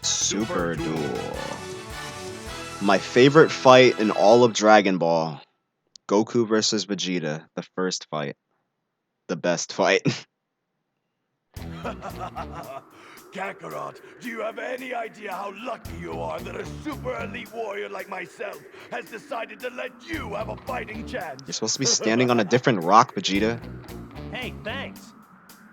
Super Duel. My favorite fight in all of Dragon Ball. Goku versus Vegeta. The first fight. The best fight. Kakarot, do you have any idea how lucky you are that a super elite warrior like myself has decided to let you have a fighting chance? You're supposed to be standing on a different rock, Vegeta. Hey, thanks.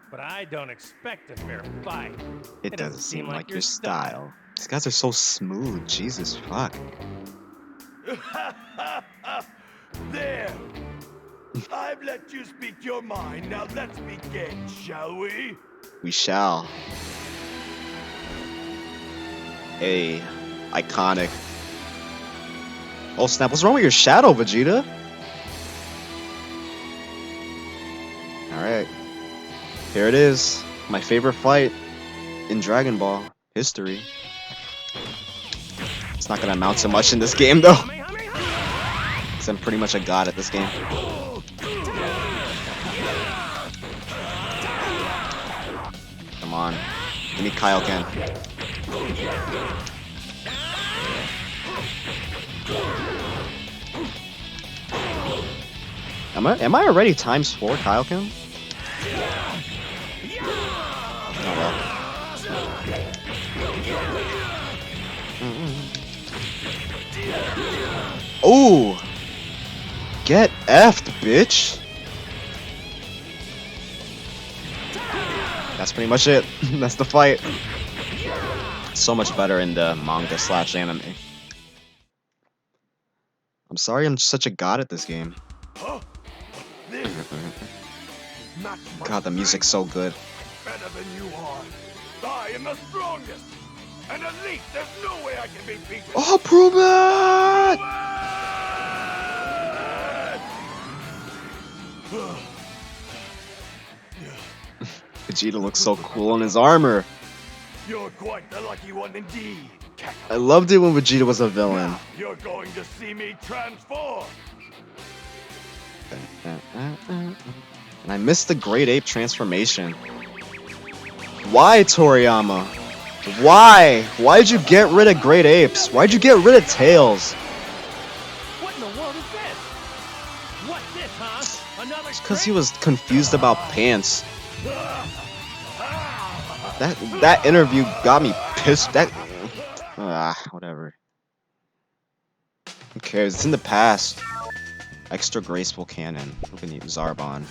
But I don't expect a fair fight. It doesn't seem like your style. These guys are so smooth. Jesus fuck. There! I've let you speak your mind. Now let's begin, shall we? We shall. Hey, iconic. Oh snap, what's wrong with your shadow, Vegeta? Alright. Here it is. My favorite fight in Dragon Ball history. It's not gonna amount to much in this game though. Because I'm pretty much a god at this game. Come on. Give me Kaioken. Am I already ×4 Kaioken? Oh well. Ooh! Get effed, bitch! That's pretty much it. That's the fight. So much better in the manga / anime. I'm sorry I'm such a god at this game. God, the music's so good. Better than you are. I am the strongest. And at least there's no way I can be beaten. Oh, prove it! Vegeta looks so cool in his armor. You're quite the lucky one indeed, Kakarot. I loved it when Vegeta was a villain. Now you're going to see me transform. And I missed the Great Ape transformation. Why, Toriyama? Why? Why'd you get rid of Great Apes? Why'd you get rid of Tails? What in the world is this? What's this, huh? Another It's because he was confused about pants. That interview got me pissed. Whatever. Who cares? It's in the past. Extra graceful cannon. Look at you, Zarbon.